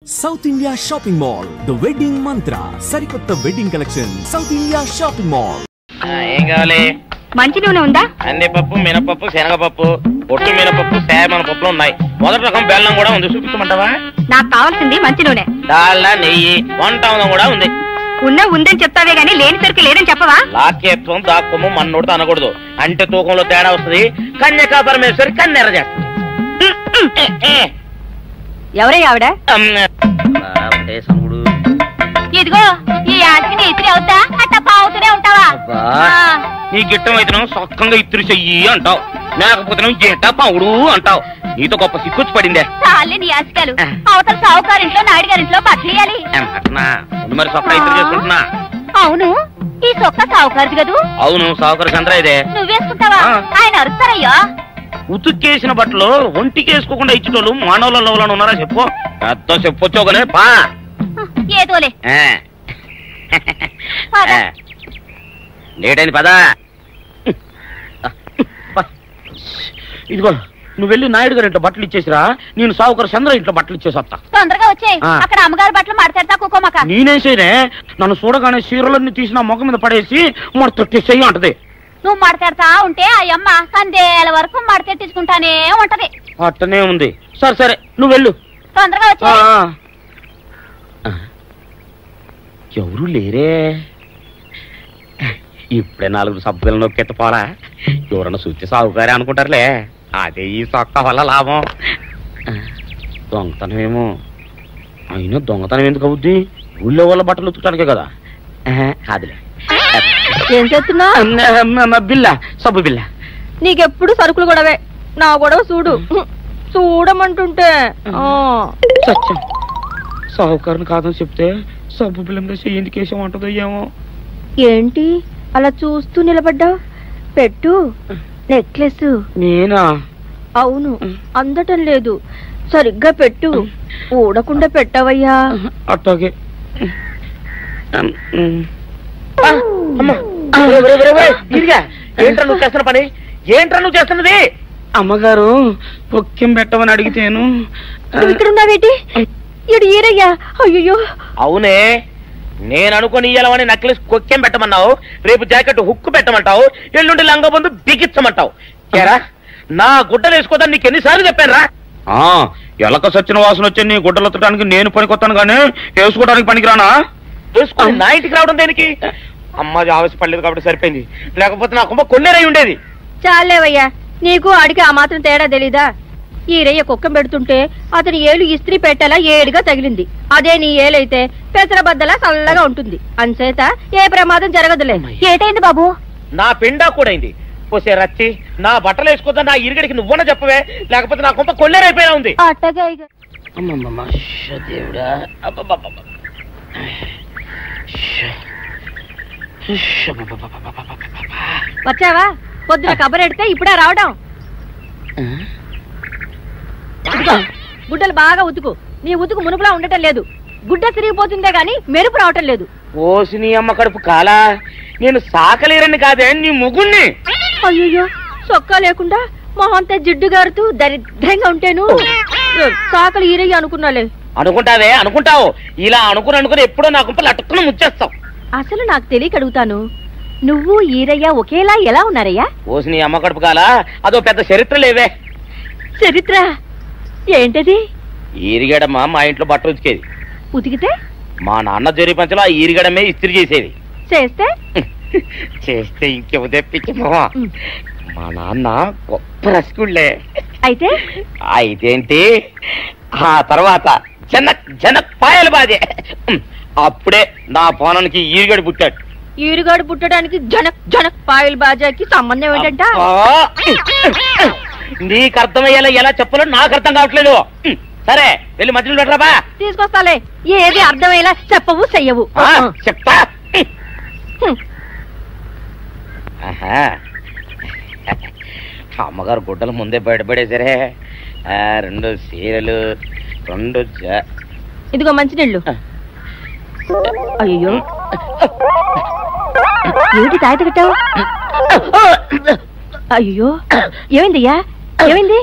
South India Shopping Mall, the wedding mantra. Sarikotta wedding collection. South India Shopping Mall. ఏం కావాలి? మంచి నూనె ఉందా? కందిపప్పు, మినపప్పు, శనగపప్పు, పొట్టు మినపప్పు, సేమన పప్పులు ఉన్నాయి. మొదటి రకం బెల్లం కూడా ఉంది, చూపించమంటావా? నాకు కావాల్సింది మంచి నూనె. డాల్డా, నెయ్యి, వంటం కూడా ఉంది. ఉందని చెప్తావే గానీ లేని సరికి లేదని చెప్పవా? లాక్యత్వం దాక్కుము మన్నోడితో అనకూడదు, అంటే తూకంలో తేడా వస్తుంది. కన్యకా పరమేశ్వరి కన్నెర చేస్తుంది. ఎవరయ్యా ఆవిడ? ఇదిగో ఈ ఆటకి నీ ఇస్త్రీ అవుతా అట్టా పావుతూనే ఉంటావా? నీ గిట్టం అయితే సొక్కంగా ఇత్తురు చెయ్యి అంటావు, లేకపోతే గిట్ట పావుడు అంటావు. నీతో గొప్ప సిక్కుచ్చి పడిందే. చాలే నీ ఆశకాలు. అవతల సావుకారింట్లో నాయుడు గారింట్లో బట్టలేయాలి. మరి సొక్క ఇత్తురు చేసుకుంటున్నా. అవును, ఈ సొక్క సావుకారిది కదూ? అవును, సావుకారు చంద్ర ఇదే. నువ్వేసుకుంటావా? ఆయన అరుస్తారయ్యా. ఉతుక్కేసిన బట్టలు ఒంటికి వేసుకోకుండా ఇచ్చేటోళ్ళు మానవులలో ఉన్నారా చెప్పు? పెద్ద చెప్పొచ్చోగలే పా. ఏదోలే లేట్ అయింది పదా. ఇదిగో నువ్వు వెళ్ళి నాయుడు గారి ఇంట్లో బట్టలు ఇచ్చేసిరా, నేను సావుకారు చంద్ర ఇంట్లో బట్టలు ఇచ్చేసి వస్తా. తొందరగా వచ్చే, అక్కడ అమ్మగారు బట్టలు మాడతాడతా కుకోమక. నేనేం చేయనే, నన్ను చూడగానే చీరలన్నీ తీసి నా ముఖం మీద పడేసి మడతెట్టేసేయి అంటది. నువ్వు మడతెడతా ఉంటే ఆ అమ్మ సందేల వరకు మడతెట్టించుకుంటానే ఉంటది. అట్టనే ఉంది. సరే సరే నువ్వు వెళ్ళు, తొందరగా వచ్చే. ఎవరు లేరే, ఇప్పుడే 4 సభ్యులను నొక్కెత్తపోరా. ఎవరన్నా చూస్తే సాగుకారే అనుకుంటారులే. అదే ఈ సొక్క వల్ల లాభం. దొంగతనమేమో. అయినా దొంగతనం ఎందుకు అవుద్ది? ఊళ్ళో వాళ్ళ బట్టలు ఉతుకడానికే కదా. అదిలే. ఏం చేస్తున్నా? బిల్ల, సబ్బు బిల్ల. నీకెప్పుడు సరుకులు గొడవే. నా గొడవ చూడు, చూడమంటుంటే. సత్యం, సాహుకారుని కాదని చెప్తే సబ్బు బిల్లం వేసి ఎందుకు వేసామంటుందో ఏమో. ఏంటి అలా చూస్తూ నిలబడ్డా? పెట్టు నెక్లెస్. నేనా? అవును, అందటం లేదు. సరిగ్గా పెట్టు. ఊడకుండా పెట్టవయ్యా. అట్టాగే. ఏంట్రా నువ్వు చేస్తున్న పని? ఏంట్రా నువ్వు చేస్తున్నది? అమ్మగారు పొక్కెం పెట్టమని అడిగితేను. ఇక్కడ ఉన్నావేటి? ఇడు ఈరయ్యా. అయ్యో. అవునే, నేను అనుకుని ఇయ్యాలని నక్లెస్ కొక్కెం పెట్టమన్నావు, రేపు జాకెట్ హుక్కు పెట్టమంటావు, ఎల్లుండి లంగబందు బిగించమంటావు. ఏరా, నా గుడ్డలు వేసుకోదని నీకు ఎన్నిసార్లు చెప్పానురా? ఎలక సచ్చిన వాసన వచ్చి నీ గుడ్డలు ఎత్తడానికి నేను పనికొత్తాను కానీ వేసుకోవడానికి పనికిరానా? వేసుకుని నా ఇంటికి రావడం దేనికి? అమ్మాది ఆవేశపడలేదు కాబట్టి సరిపోయింది, లేకపోతే నా కుమ్మ కొన్నేరై ఉండేది. చాలేవయ్యా, నీకు అడిగి ఆ మాత్రం తేడా తెలీదా? ఈ రయ్య కుక్కం పెడుతుంటే అతని ఏలు ఇస్త్రీ పెట్టేలా ఏడుగా తగిలింది. అదే నీ ఏలైతే పెసరబద్దలా చల్లగా ఉంటుంది. అంచేత ఏ ప్రమాదం జరగదులే. ఏటైంది బాబు? నా పిండా కూడా అయింది. పోసే రచ్చి, నా బట్టలు వేసుకోద్దా నా ఇరుగడికి నువ్వన చెప్పవే, లేకపోతే నా కొంప కొల్లేరైపోయినా ఉంది. వచ్చావా? పొద్దున కబరెడితే ఇప్పుడే రావడం. గుడ్డలు బాగా ఉతుకు. నీ ఉతుకు మునుపులా ఉండటం లేదు. గుడ్డ తిరిగిపోతుందే గాని మెరుపు రావటం లేదు. ఓసి నీ అమ్మ కడుపు కాలా, నేను సాకలేరని కాదే నీ ముగుణ్ణి. అయ్యో, సొక్కా లేకుండా మొహంతా జిడ్డు గారుతూ దరిద్రంగా ఉంటేను సాకలు ఈరయ్య అనుకున్నాలే. అనుకుంటావే, అనుకుంటావు. ఇలా అనుకుని ఎప్పుడో నా గుంపలు అటుక్కుని ముచ్చేస్తావు. అసలు నాకు తెలియక అడుగుతాను, నువ్వు ఈరయ్య ఒకేలా ఎలా ఉన్నారయ్యా? ఓసి నీ అమ్మ కడుపు కాలా, అదో పెద్ద చరిత్ర లేవే. చరిత్ర ఏంటది? ఈరిగడమ్మ మా ఇంట్లో బట్టలు ఉతికేది. ఉతికితే మా నాన్న జరి పంచలో ఆ ఈరిగడమే ఇస్త్రీ చేసేది. చేస్తే చేస్తే ఇంకేమో తెప్పించమో. మా నాన్న గొప్ప రసికుళ్ళే. అయితే అయితేంటి, ఆ తర్వాత జనక్ పాయలు బాధే. అప్పుడే నా పోనానికి ఈరిగడు పుట్టాడు. ఈరుగాడు పుట్టడానికి జనక్ పాయల్ బాజాకి సంబంధం ఏంటంట? నీకు అర్థమయ్యేలా ఎలా చెప్పాలో నాకు అర్థం కావట్లేదు. సరే వెళ్ళి మధ్యలో పెట్టరాబా. తీసుకొస్తాలే. ఏది అర్థమయ్యేలా చెప్పవు చెయ్యవు. చెప్తా. అమ్మగారు గుడ్డలు ముందే బయటపడేసరే. 2 చీరలు, 2 ఇదిగో మంచినీళ్ళు. అయ్యో, ఏమిటి తాయిత కట్టావు? అయ్యో, ఏమైందయ్యా? ఏమైంది?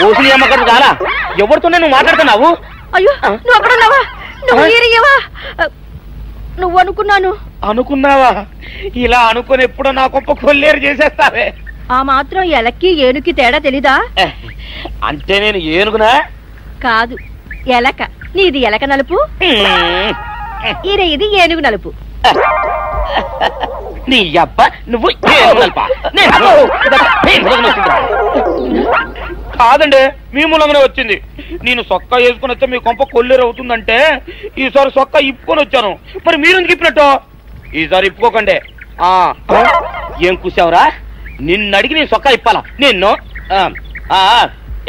ఓసిలి అమ్మకం చాలా ఎవరితోనే నువ్వు మాట్లాడుతున్నావు? అయ్యో నువ్వు అక్కడున్నావా? నువ్వు ఈరయ్యవా? నువ్వు అనుకున్నావా? ఇలా అనుకుని ఎప్పుడో నా గొప్ప కొల్లేరు చేసేస్తావే. ఆ మాత్రం ఎలక్కి ఏనుకి తేడా తెలీదా? అంటే నేను ఏనుగునా? కాదు, ఎలక. నీది ఎలక నలుపు, ఇది ఏనుగు నలుపు. నీ అబ్బ నువ్వు కాదండి, మీ మూలంగానే వచ్చింది. నేను సొక్క వేసుకుని వచ్చా మీ కొంప కొల్లేరు అవుతుందంటే ఈసారి సొక్క ఇప్పుకొని వచ్చాను. మరి మీరు ఎందుకు ఇప్పినట్టు? ఈసారి ఇప్పుకోకండి. ఏం కూసావురా? నిన్ను అడిగి నేను సొక్క ఇప్పాలా? నిన్ను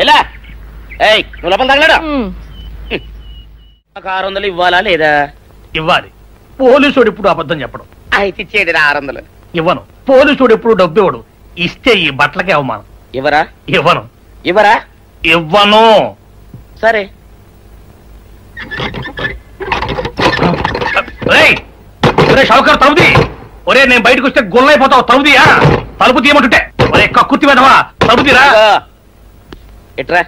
ఎలా నువ్వు లోపల తగలడా? 600 ఇవ్వాలా లేదా? ఇవ్వాలి. పోలీసుడు ఇప్పుడు అబద్ధం చెప్పడం. అయితే ఇచ్చేది 600. ఇవ్వను. పోలీసుడు ఎప్పుడు డబ్బు ఇవ్వడు. ఇస్తే ఈ బట్టలకే అవమానం. ఇవ్వరా? ఇవ్వను. ఇవ్వరా? ఇవ్వను. సరే. షౌకర్ తలుపుది. ఒరే నేను బయటకు వస్తే గొల్లైపోతావు. తలుపుదియా? తలుపు తీయమంటుంటే ఒరే కక్కుర్తి వెదవా, తలుపు తీరా. ఎట్రా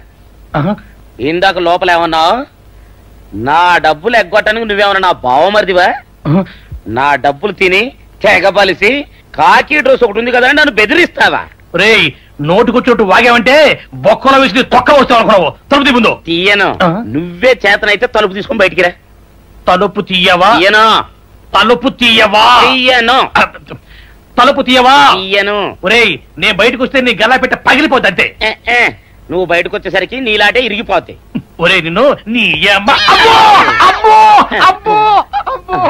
ఇందాక లోపల ఏమన్నావు? నా డబ్బులు ఎగ్గొట్టడానికి నువ్వేమన్నా నా బావమరిదివా? నా డబ్బులు తిని తెగబలిసి కాకి డ్రెస్ ఒకటి ఉంది కదా నన్ను బెదిరిస్తావా? రే నోటుకొచ్చినట్టు వాగావంటే బొక్కలో వేసి తొక్క వస్తావు అనుకున్నావు. తలుపు తీ ముందు. తీయను. నువ్వే చేతనైతే తలుపు తీసుకొని బయటికి రా. తలుపు తీయవా? తీయను. తలుపు తీయవా? తీయను. తలుపు తీయవా? తీయను. ఒరేయ్ నేను బయటకు వస్తే నీ గల్లా పెట్ట పగిలిపోద్ది అంతే. నువ్వు బయటకు వచ్చేసరికి నీలాటే ఇరిగిపోతాయి. ఒరే నిన్ను నీ అమ్మ. అబ్బో అబ్బో అబ్బో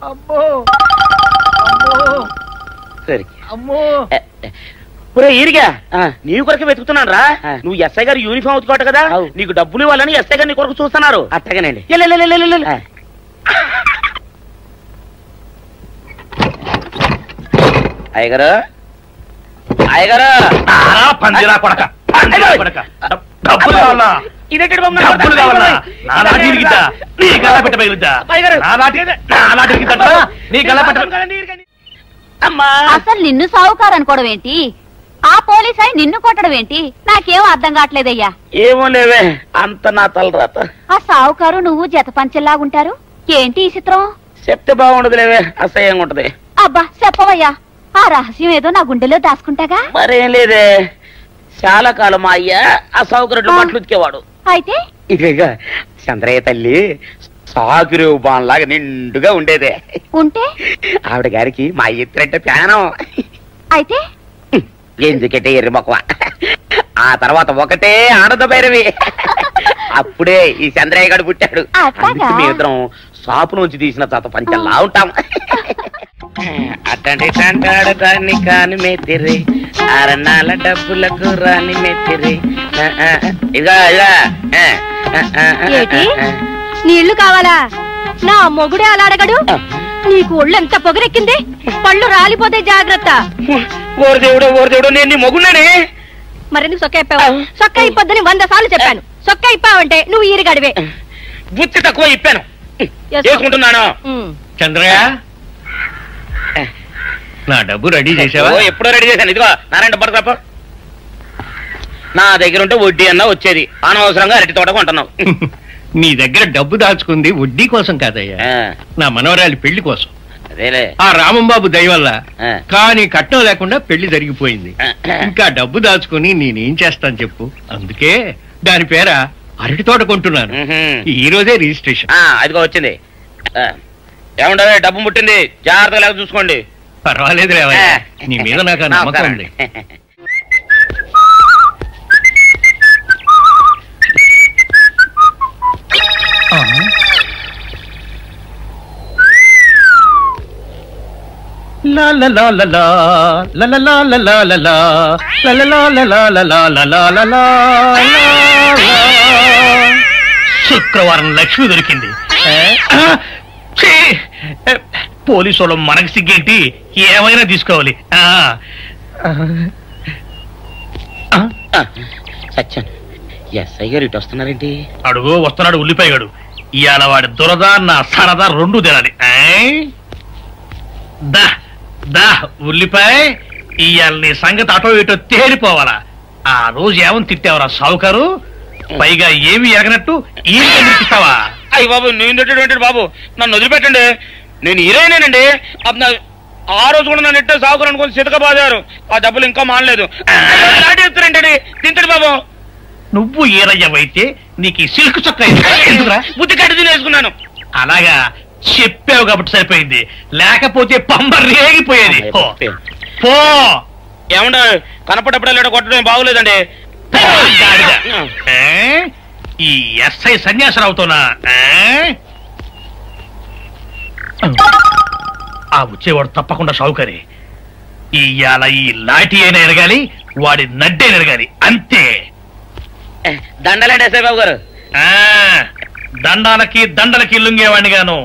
అబ్బో అబ్బో సరే అమ్మో. ఒరే ఈరిగా నీ కొరకు వెతుకుతున్నాను రా. నువ్వు ఎస్ఐ గారు యూనిఫామ్ అవుతుకోట కదా, నీకు డబ్బులు ఇవ్వాలని ఎస్ఐ గారు నీ కొరకు చూస్తున్నారు. అట్టగానండి. అయ్యగారు అయ్యగారు పందిరా కొడక డబ్బులు కావాలా? డబ్బులు కావాలా? నా నాటి ఇరిగిద్దా? నీ గల్లా పెట్ట పగిలిద్దా? నా నాటి ఇరిగిద్దా? నీ గల్లా పెట్ట. అసలు నిన్ను సావుకారు అనుకోవడం ఏంటి? ఆ పోలీస్ అయి నిన్ను కొట్టడం ఏంటి? నాకేం అర్థం కావట్లేదయ్యా. ఏమో లేవే, అంత నా తలరాత. ఆ సావుకారు నువ్వు జత పంచెల్లాగుంటారు ఏంటి ఈ చిత్రం? చెప్తే బాగుండదు లేవే, అసహ్యంగా ఉంటది. అబ్బా చెప్పవయ్యా, ఆ రహస్యం ఏదో నా గుండెలో దాచుకుంటాగా. మరేం లేదే, చాలా కాలం మా అయ్య ఆ సౌకర్యం బట్టలు ఉతికేవాడు. అయితే ఇక చంద్రయ్య తల్లి సాగురేవు బాన్లాగా నిండుగా ఉండేదే. ఉంటే ఆవిడ గారికి మా ఎత్తురంటే ప్యానం. అయితే ఎందుకంటే ఎర్రి మొక్కవ. ఆ తర్వాత ఒకటే ఆనంద భైరవి. అప్పుడే ఈ చంద్రయ్య గారు పుట్టాడు. మీ ఇద్దరం షాపు నుంచి తీసిన తాత పంచల్లా ఉంటాం. అట్టండి తంటాడు దాన్ని కాని మెత్తిరి, అరణాల డబ్బులకు రాని మెత్తిరి. ఇదిగా నీళ్లు కావాలా? నా మొగుడే అలా అడగడు. నీకు ఒళ్ళు ఎంత పొగరెక్కింది, పళ్ళు రాలిపోతే జాగ్రత్త. ఓరు దేవుడు నేను నీ మొగున్నానే. మరెందుకు సొక్క ఇప్పావు? సొక్క ఇప్పొద్దని 100 సార్లు చెప్పాను. సొక్క ఇప్పావంటే నువ్వు ఈరిగడివే. బుద్ధి తక్కువ ఇప్పాను, చేసుకుంటున్నాను. చంద్రయ్య నా డబ్బు రెడీ చేసావా? ఎప్పుడో రెడీ చేశాను. ఇదిగో నారాయణ డబ్బు తప్ప నా దగ్గర ఉంటే వడ్డీ అన్నా వచ్చేది. అనవసరంగా అరటి తోట కొంటున్నావు. నీ దగ్గర డబ్బు దాచుకుంది వడ్డీ కోసం కాదయ్యా, నా మనవరాలి పెళ్లి కోసం. అదేలే, ఆ రామంబాబు దయ వల్ల కానీ కట్నం లేకుండా పెళ్లి జరిగిపోయింది. ఇంకా డబ్బు దాచుకుని నేనేం చేస్తాను చెప్పు. అందుకే దాని పేర అరటి తోట కొంటున్నాను. ఈ రోజే రిజిస్ట్రేషన్. అదిగో వచ్చింది. ఏముండవే, డబ్బు ముట్టింది, జాగ్రత్తగా లేక చూసుకోండి. పర్వాలేదు లేవయ్యా, నీ మీద నాకు నమ్మకం ఉంది. శుక్రవారం లక్ష్మి దొరికింది. పోలీసు వాళ్ళు మనకి సిగ్గేంటి, ఏమైనా తీసుకోవాలి. సత్యం ఎస్ఐ గారు ఇటు వస్తున్నారేంటి? అడుగు వస్తున్నాడు ఉల్లిపాయగాడు. ఇవాళ వాడి దురద నా సరదా రెండు తినాలి. దా దా ఉల్లిపాయ, ఇవాళ నీ సంగతి అటో ఇటో తేలిపోవాలా. ఆ రోజు ఏమని తిట్టావరా సావుకారు? పైగా ఏమి ఎరగనట్టు ఈ తిట్టావా? అయ్యి బాబు నేను తిట్టేటువంటి బాబు, నన్ను వదిలిపెట్టండి. నేను హీరోయినేనండి. ఆ రోజు కూడా నన్ను ఇట్టే సాగుకుని అనుకుని సితకబాదారు. ఆ డబ్బులు ఇంకా మానలేదు. లాటేస్తారంటే తింటడు బాబు. నువ్వు ఈరయ్యవైతే నీకు ఈ సిల్క్ చొక్క బుద్ధి కట్టి తినేసుకున్నాను. అలాగా చెప్పావు కాబట్టి సరిపోయింది, లేకపోతే పంబ రేగిపోయేది. పో. ఏమంటే కనపడప్పుడే కొట్టడం బాగోలేదండి. ఈ ఎస్ఐ సన్యాసరావుతోనా? ఆ వచ్చేవాడు తప్పకుండా షావుకరే. ఇవాళ ఈ లాఠీ అయినా ఎరగాలి, వాడి నడ్డైనా ఎరగాలి, అంతే. దండలేండి ఎస్ఐ బాబు గారు. దండాలకి దండలకి లొంగేవాడిని గాను,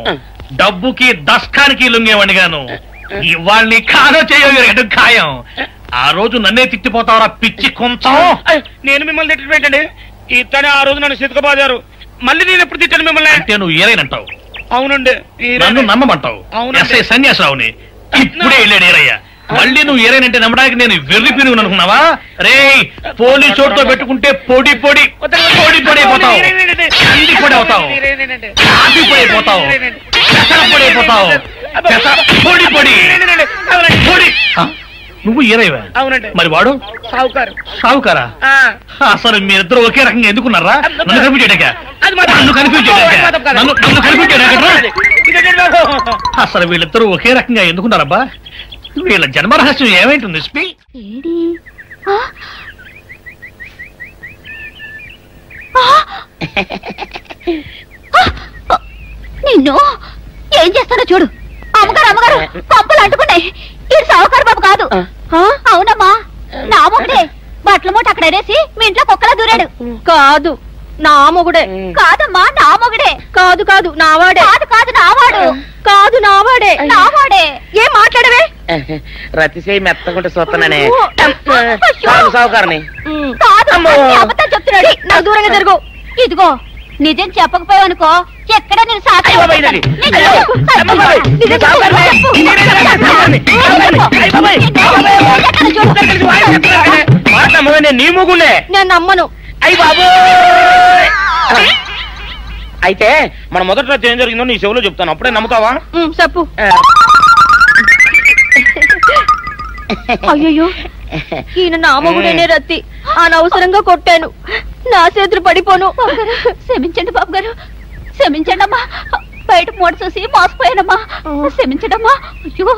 డబ్బుకి దస్కానికి లొంగేవాడిని గాను. ఇవాళ్ళని కాదో చేయడం ఖాయం. ఆ రోజు నన్నే తిట్టిపోతావరా పిచ్చి కొంచెం. నేను మిమ్మల్ని తిట్టండి. ఇతనే ఆ రోజు నన్ను సితకబాదారు. మళ్ళీ నేను ఎప్పుడు తిట్టాను మిమ్మల్ని? అంటే నువ్వు ఏరైనంటావు, అవునండి. నన్ను నమ్మమంటావు. ఎస్ఐ సన్యాసరావుని ఇప్పుడే వెళ్ళాడు ఏరయ్య. మళ్ళీ నువ్వు ఏరైనంటే నమ్మడానికి నేను వెర్రి పిరుగు అనుకున్నావా? రే, పోలీసు చోటుతో పెట్టుకుంటే పొడి పొడి పొడి పొడి అయిపోతావు, అంది పొడి అవుతావు, కాఫీ పొడి అయిపోతావు, పెసర పొడి అయిపోతావు, పొడి పొడి పొడి. నువ్వు ఏరైవా? అవునండి. మరి వాడు సావుకారు. సావుకారా? అసలు మీరిద్దరు ఒకే రకంగా ఎందుకున్నారా? నన్ను కనిపించాక అసలు వీళ్ళిద్దరూ ఒకే రకంగా ఎందుకున్నారబ్బా? వీళ్ళ జన్మరహస్యం ఏమైంటుంది? నిన్ను ఏం చేస్తాడో చూడు. అమ్మగారు అమ్మగారు పంపులు అంటుకున్నాయి. ఇది సావుకారు బాబు కాదు. అవునమ్మా, నా మొగుడే. బట్టల మూట అక్కడ వేసి మీ ఇంట్లో కుక్కలా దూరాడు. కాదు, నా మొగుడే. కాదమ్మా, నా మొగుడే. కాదు కాదు, నావాడే. కాదు కాదు, నావాడు. కాదు, నావాడే. నావాడే. ఏం మాట్లాడవే? రతిసేయి మెత్తకుంటే చూస్తున్నానే సావుకారని. కాదు, అబద్ధం చెప్తున్నాడు. నా దూరంగా జరుగు. ఇదిగో, నిజం చెప్పకపోయావనుకో ఎక్కడ నేను సాక్షి. నీ ముగుండే నేను నమ్మను. అయ్యి బాబు. అయితే మన మొదటి రోజు ఏం జరిగిందో నీ చెవులో చెప్తాను, అప్పుడే నమ్ముతావా? చెప్పు. అయ్యో, ఈయన నా మొగుడేనే రత్తి. అనవసరంగా కొట్టాను, నా చేతులు పడిపోను. క్షమించండి బాబు గారు, క్షమించండి అమ్మా. బయట మూట చూసి మోసపోయానమ్మా, క్షమించడమ్మా. అయ్యో